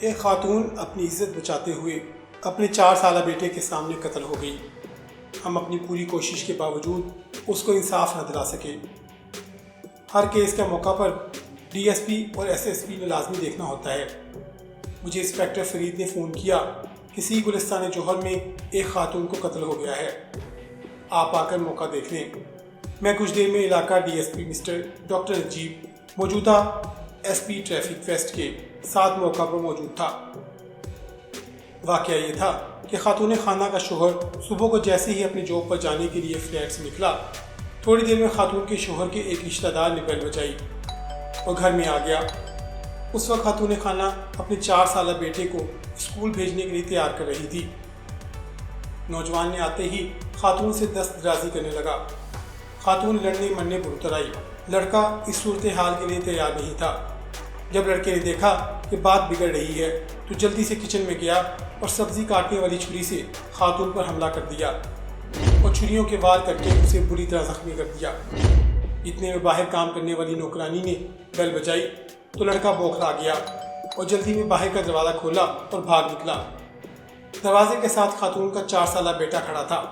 ایک خاتون اپنی عزت بچاتے ہوئے اپنے 4 سالہ بیٹے کے سامنے قتل ہو گئی۔ ہم اپنی پوری کوشش کے باوجود اس کو انصاف نہ دلا سکے۔ ہر کیس کا موقع پر ڈی ایس پی اور ایس ایس پی نے لازمی دیکھنا ہوتا ہے۔ مجھے انسپیکٹر فرید نے فون کیا کہ سی گلستان جوہر میں ایک خاتون کو قتل ہو گیا ہے، آپ آ کر موقع دیکھ لیں۔ میں کچھ دیر میں علاقہ D S P mister doctor Najeeb موجودہ ایس پی ٹریفک ویسٹ کے ساتھ موقع پر موجود تھا۔ واقعہ یہ تھا کہ خاتون خانہ کا شوہر صبح کو جیسے ہی اپنی جاب پر جانے کے لیے فلیٹ سے نکلا، تھوڑی دیر میں خاتون کے شوہر کے ایک رشتہ دار نے بیل بجائی اور گھر میں آ گیا۔ اس وقت خاتون خانہ اپنے 4 سالہ بیٹے کو اسکول بھیجنے کے لیے تیار کر رہی تھی۔ نوجوان نے آتے ہی خاتون سے دست درازی کرنے لگا۔ خاتون لڑنے مرنے پر اتر آئی۔ لڑکا اس صورتحال کے لیے تیار نہیں تھا۔ جب لڑکے نے دیکھا کہ بات بگڑ رہی ہے تو جلدی سے کچن میں گیا اور سبزی کاٹنے والی چھری سے خاتون پر حملہ کر دیا اور چھریوں کے وار کر کے اسے بری طرح زخمی کر دیا۔ اتنے میں باہر کام کرنے والی نوکرانی نے بیل بجائی تو لڑکا بوکھلا گیا اور جلدی میں باہر کا دروازہ کھولا اور بھاگ نکلا۔ دروازے کے ساتھ خاتون کا 4 سالہ بیٹا کھڑا تھا،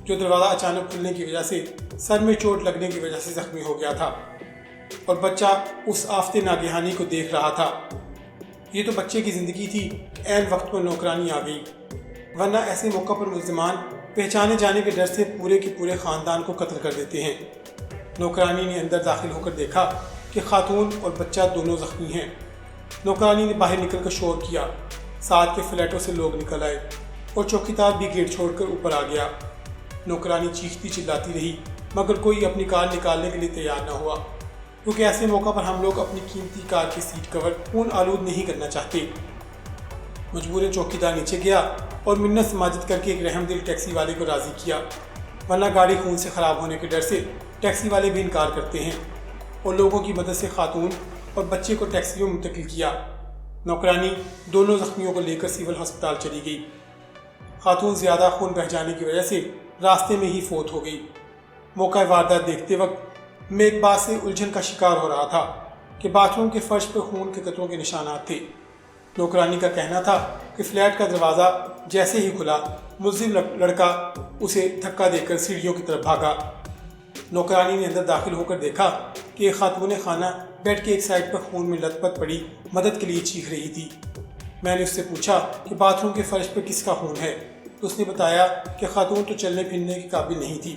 جو دروازہ اچانک کھلنے کی وجہ سے سر میں چوٹ لگنے کی وجہ سے زخمی ہو گیا تھا، اور بچہ اس آفت ناگہانی کو دیکھ رہا تھا۔ یہ تو بچے کی زندگی تھی کہ عین وقت پر نوکرانی آ گئی، ورنہ ایسے موقع پر ملزمان پہچانے جانے کے ڈر سے پورے کے پورے خاندان کو قتل کر دیتے ہیں۔ نوکرانی نے اندر داخل ہو کر دیکھا کہ خاتون اور بچہ دونوں زخمی ہیں۔ نوکرانی نے باہر نکل کر شور کیا، ساتھ کے فلیٹوں سے لوگ نکل آئے اور چوکیدار بھی گیٹ چھوڑ کر اوپر آ گیا۔ نوکرانی چیختی چلاتی رہی مگر کوئی اپنی کار نکالنے کے لیے تیار نہ ہوا، کیونکہ ایسے موقع پر ہم لوگ اپنی قیمتی کار کی سیٹ کور خون آلود نہیں کرنا چاہتے۔ مجبوراً چوکیدار نیچے گیا اور منت سماجت کر کے ایک رحم دل ٹیکسی والے کو راضی کیا، ورنہ گاڑی خون سے خراب ہونے کے ڈر سے ٹیکسی والے بھی انکار کرتے ہیں، اور لوگوں کی مدد سے خاتون اور بچے کو ٹیکسی میں منتقل کیا۔ نوکرانی دونوں زخمیوں کو لے کر سول ہسپتال چلی گئی۔ خاتون زیادہ خون بہہ جانے کی وجہ سے راستے میں ہی فوت ہو گئی۔ موقع واردات دیکھتے وقت میں ایک بات سے الجھن کا شکار ہو رہا تھا کہ باتھ روم کے فرش پر خون کے قطروں کے نشانات تھے۔ نوکرانی کا کہنا تھا کہ فلیٹ کا دروازہ جیسے ہی کھلا، ملزم لڑکا اسے دھکا دے کر سیڑھیوں کی طرف بھاگا۔ نوکرانی نے اندر داخل ہو کر دیکھا کہ ایک خاتون خانہ بیڈ کے ایک سائڈ پر خون میں لت پت پڑی مدد کے لیے چیخ رہی تھی۔ میں نے اس سے پوچھا کہ باتھ روم کے فرش پر کس کا خون ہے تو اس نے بتایا کہ خاتون تو چلنے پھرنے کے قابل نہیں تھی،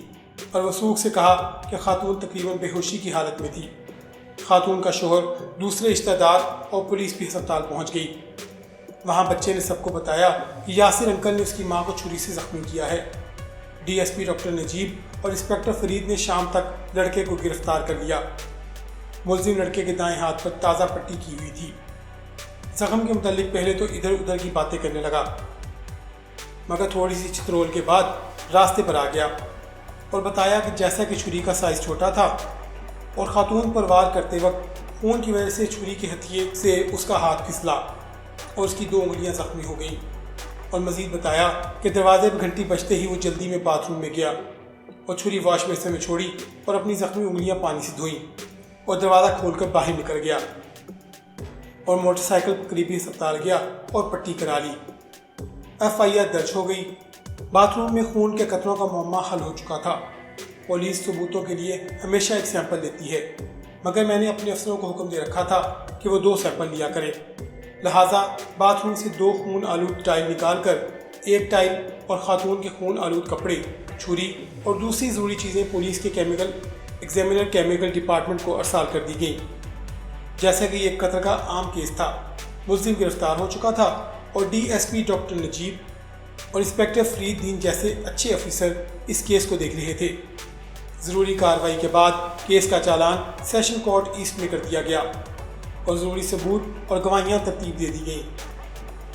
اور وثوق سے کہا کہ خاتون تقریباً بے ہوشی کی حالت میں تھی۔ خاتون کا شوہر، دوسرے رشتہ دار اور پولیس بھی ہسپتال پہنچ گئی۔ وہاں بچے نے سب کو بتایا کہ یاسر انکل نے اس کی ماں کو چھری سے زخمی کیا ہے۔ ڈی ایس پی ڈاکٹر نجیب اور انسپیکٹر فرید نے شام تک لڑکے کو گرفتار کر لیا۔ ملزم لڑکے کے دائیں ہاتھ پر تازہ پٹی کی ہوئی تھی۔ زخم کے متعلق پہلے تو ادھر ادھر کی باتیں کرنے لگا، مگر تھوڑی سی چترول کے بعد راستے پر آ گیا اور بتایا کہ جیسا کہ چھری کا سائز چھوٹا تھا اور خاتون پر وار کرتے وقت خون کی وجہ سے چھری کے ہتھیے سے اس کا ہاتھ پھسلا اور اس کی 2 انگلیاں زخمی ہو گئیں، اور مزید بتایا کہ دروازے پر گھنٹی بجتے ہی وہ جلدی میں باتھ روم میں گیا اور چھری واش بیسن میں چھوڑی اور اپنی زخمی انگلیاں پانی سے دھوئیں اور دروازہ کھول کر باہر نکل گیا اور موٹر سائیکل پر قریبی ہسپتال گیا اور پٹی کرا لی۔ ایف آئی آر درج ہو گئی۔ باتھ روم میں خون کے قطروں کا معمہ حل ہو چکا تھا۔ پولیس ثبوتوں کے لیے ہمیشہ ایک سیمپل لیتی ہے، مگر میں نے اپنے افسروں کو حکم دے رکھا تھا کہ وہ 2 سیمپل لیا کریں، لہٰذا باتھ روم سے 2 خون آلود ٹائل نکال کر ایک ٹائل اور خاتون کے خون آلود کپڑے، چھری اور دوسری ضروری چیزیں پولیس کے کیمیکل ایگزامینر کیمیکل ڈپارٹمنٹ کو ارسال کر دی گئیں۔ جیسا کہ یہ قتل کا عام کیس تھا، ملزم گرفتار ہو چکا تھا اور ڈی ایس پی ڈاکٹر نجیب اور انسپیکٹر فرید دین جیسے اچھے افیسر اس کیس کو دیکھ رہے تھے۔ ضروری کارروائی کے بعد کیس کا چالان سیشن کورٹ ایسٹ میں کر دیا گیا اور ضروری ثبوت اور گواہیاں ترتیب دے دی گئیں،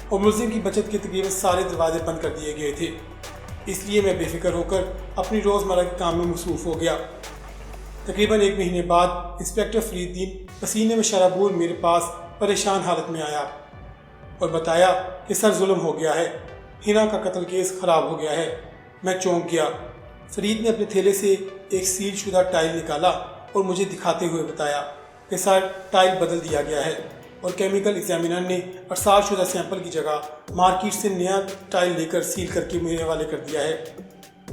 اور ملزم کی بچت کے تقریباً سارے دروازے بند کر دیے گئے تھے۔ اس لیے میں بے فکر ہو کر اپنی روزمرہ کے کام میں مصروف ہو گیا۔ تقریباً 1 مہینے بعد انسپیکٹر فرید دین پسینے میں شرابور میرے پاس پریشان حالت میں آیا اور بتایا کہ سر ظلم ہو گیا ہے، ہنا کا قتل کیس خراب ہو گیا ہے۔ میں چونک گیا۔ فرید نے اپنے تھیلے سے ایک سیل شدہ ٹائل نکالا اور مجھے دکھاتے ہوئے بتایا کہ سر ٹائل بدل دیا گیا ہے اور کیمیکل ایگزامینر نے ارسال شدہ سیمپل کی جگہ مارکیٹ سے نیا ٹائل لے کر سیل کر کے میرے حوالے کر دیا ہے۔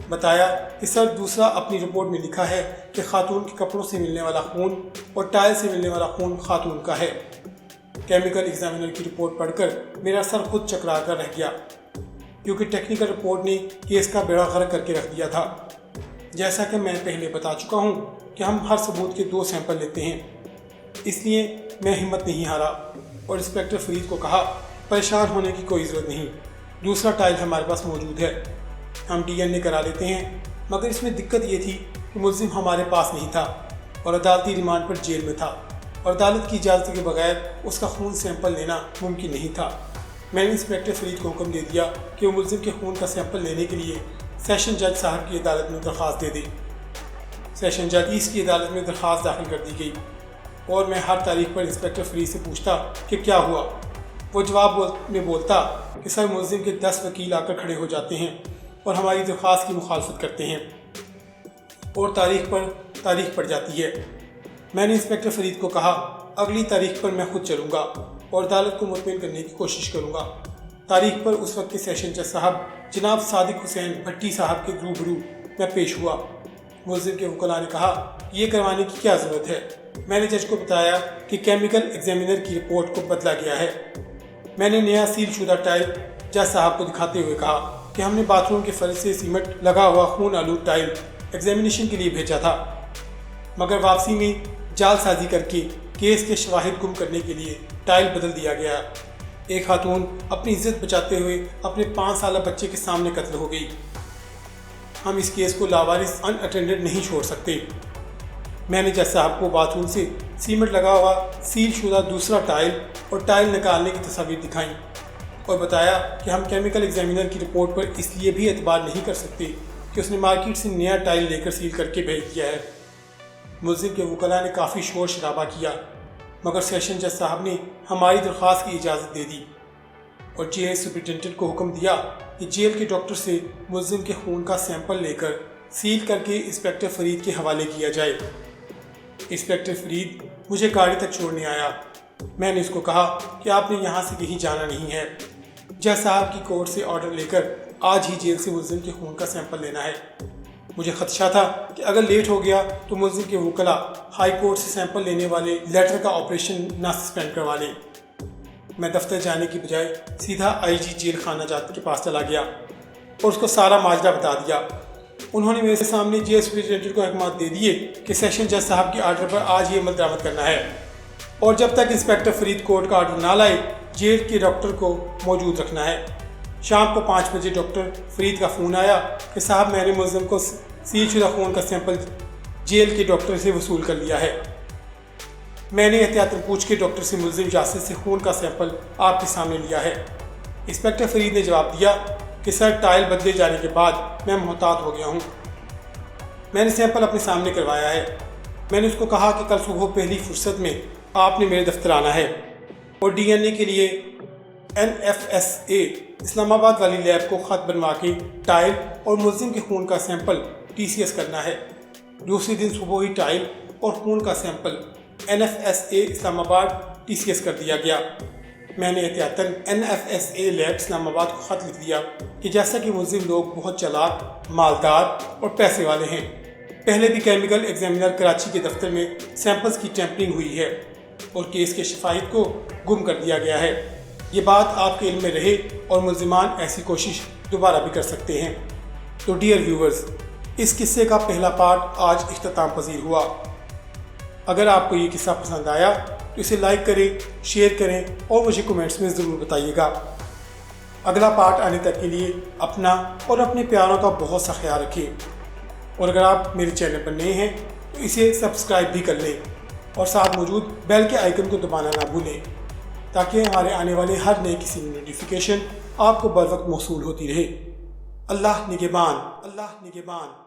بتایا کہ سر دوسرا اپنی رپورٹ میں لکھا ہے کہ خاتون کے کپڑوں سے ملنے والا خون اور ٹائل سے ملنے والا خون خاتون کا ہے۔ کیمیکل ایگزامینر کی رپورٹ پڑھ کر میرا سر خود چکرا کر رہ گیا، کیونکہ ٹیکنیکل رپورٹ نے کیس کا بیڑا غرق کر کے رکھ دیا تھا۔ جیسا کہ میں پہلے بتا چکا ہوں کہ ہم ہر ثبوت کے 2 سیمپل لیتے ہیں، اس لیے میں ہمت نہیں ہارا اور انسپکٹر فرید کو کہا پریشان ہونے کی کوئی ضرورت نہیں، دوسرا ٹائل ہمارے پاس موجود ہے، ہم ڈی این اے کرا لیتے ہیں۔ مگر اس میں دقت یہ تھی کہ ملزم ہمارے پاس نہیں تھا اور عدالتی ریمانڈ پر جیل میں تھا، اور عدالت کی اجازت کے بغیر اس کا خون سیمپل لینا ممکن نہیں تھا۔ میں نے انسپکٹر فرید کو حکم دے دیا کہ وہ ملزم کے خون کا سیمپل لینے کے لیے سیشن جج صاحب کی عدالت میں درخواست دے دے۔ سیشن جج ایس کی عدالت میں درخواست داخل کر دی گئی اور میں ہر تاریخ پر انسپکٹر فرید سے پوچھتا کہ کیا ہوا۔ وہ جواب میں بولتا کہ سر ملزم کے 10 وکیل آ کر کھڑے ہو جاتے ہیں اور ہماری درخواست کی مخالفت کرتے ہیں اور تاریخ پڑ جاتی ہے۔ میں نے انسپکٹر فرید کو کہا اگلی تاریخ پر میں خود چلوں گا اور عدالت کو مطمئن کرنے کی کوشش کروں گا۔ تاریخ پر اس وقت کے سیشن جج صاحب جناب صادق حسین بھٹی صاحب کے روبرو میں پیش ہوا۔ ملزم کے وکلاء نے کہا یہ کروانے کی کیا ضرورت ہے؟ میں نے جج کو بتایا کہ کیمیکل ایگزامینر کی رپورٹ کو بدلا گیا ہے۔ میں نے نیا سیل شدہ ٹائل جج صاحب کو دکھاتے ہوئے کہا کہ ہم نے باتھ روم کے فرش سے سیمنٹ لگا ہوا خون آلود ٹائل ایگزامینیشن کے لیے بھیجا تھا، مگر واپسی میں جال سازی کر کے کیس کے شواہد گم کرنے کے لیے ٹائل بدل دیا گیا۔ ایک خاتون اپنی عزت بچاتے ہوئے اپنے 5 سالہ بچے کے سامنے قتل ہو گئی۔ ہم اس کیس کو لاوارث ان اٹینڈڈ نہیں چھوڑ سکتے۔ میں نے جج صاحب کو باتھ روم سے سیمنٹ لگا ہوا سیل شدہ دوسرا ٹائل اور ٹائل نکالنے کی تصاویر دکھائیں اور بتایا کہ ہم کیمیکل ایگزامینر کی رپورٹ پر اس لیے بھی اعتبار نہیں کر سکتے کہ اس نے مارکیٹ سے نیا ٹائل لے کر سیل کر کے بھیج دیا ہے۔ ملزم کے وکلاء نے کافی شور شرابہ کیا، مگر سیشن جج صاحب نے ہماری درخواست کی اجازت دے دی اور جیل سپرنٹینڈنٹ کو حکم دیا کہ جیل کے ڈاکٹر سے ملزم کے خون کا سیمپل لے کر سیل کر کے انسپکٹر فرید کے حوالے کیا جائے۔ انسپکٹر فرید مجھے گاڑی تک چھوڑنے آیا۔ میں نے اس کو کہا کہ آپ نے یہاں سے کہیں جانا نہیں ہے، جج صاحب کی کورٹ سے آرڈر لے کر آج ہی جیل سے ملزم کے خون کا سیمپل لینا ہے۔ مجھے خدشہ تھا کہ اگر لیٹ ہو گیا تو ملزم کے وکلاء ہائی کورٹ سے سیمپل لینے والے لیٹر کا آپریشن نہ سسپینڈ کروا لیں۔ میں دفتر جانے کی بجائے سیدھا آئی جی جیل خانہ جات کے پاس چلا گیا اور اس کو سارا ماجرا بتا دیا۔ انہوں نے میرے سامنے جیل سپرنٹینڈنٹ کو احکامات دے دیے کہ سیشن جج صاحب کے آرڈر پر آج یہ عمل درآمد کرنا ہے اور جب تک انسپکٹر فرید کورٹ کا آرڈر نہ لائے جیل کے ڈاکٹر کو موجود رکھنا ہے۔ شام کو 5 بجے ڈاکٹر فرید کا فون آیا کہ صاحب میں نے ملزم کو سیل شدہ خون کا سیمپل جیل کے ڈاکٹر سے وصول کر لیا ہے۔ میں نے احتیاطاً پوچھ کے ڈاکٹر سے ملزم یاسر سے خون کا سیمپل آپ کے سامنے لیا ہے۔ انسپکٹر فرید نے جواب دیا کہ سر ٹائل بدلے جانے کے بعد میں محتاط ہو گیا ہوں، میں نے سیمپل اپنے سامنے کروایا ہے۔ میں نے اس کو کہا کہ کل صبح پہلی فرصت میں آپ نے میرے دفتر آنا ہے اور ڈی این اے کے لیے NFSA اسلام آباد والی لیب کو خط بنوا کے ٹائل اور ملزم کے خون کا سیمپل TCS کرنا ہے۔ دوسرے دن صبح ہی ٹائل اور خون کا سیمپل NFSA اسلام آباد TCS کر دیا گیا۔ میں نے احتیاطاً NFSA لیب اسلام آباد کو خط لکھ دیا کہ جیسا کہ ملزم لوگ بہت چالاک، مالدار اور پیسے والے ہیں، پہلے بھی کیمیکل ایگزامینر کراچی کے دفتر میں سیمپلز کی ٹیمپرنگ ہوئی ہے اور کیس کے شواہد کو گم کر دیا گیا ہے۔ یہ بات آپ کے علم میں رہے اور ملزمان ایسی کوشش دوبارہ بھی کر سکتے ہیں۔ تو ڈیئر ویورز، اس قصے کا پہلا پارٹ آج اختتام پذیر ہوا۔ اگر آپ کو یہ قصہ پسند آیا تو اسے لائک کریں، شیئر کریں اور مجھے کمنٹس میں ضرور بتائیے گا۔ اگلا پارٹ آنے تک کے لیے اپنا اور اپنے پیاروں کا بہت سا خیال رکھیں، اور اگر آپ میرے چینل پر نئے ہیں تو اسے سبسکرائب بھی کر لیں اور ساتھ موجود بیل کے آئیکن کو دبانا نہ بھولیں تاکہ ہمارے آنے والے ہر نئے کسی نوٹیفیکیشن آپ کو بر وقت موصول ہوتی رہے۔ اللہ نگہبان، اللہ نگہبان۔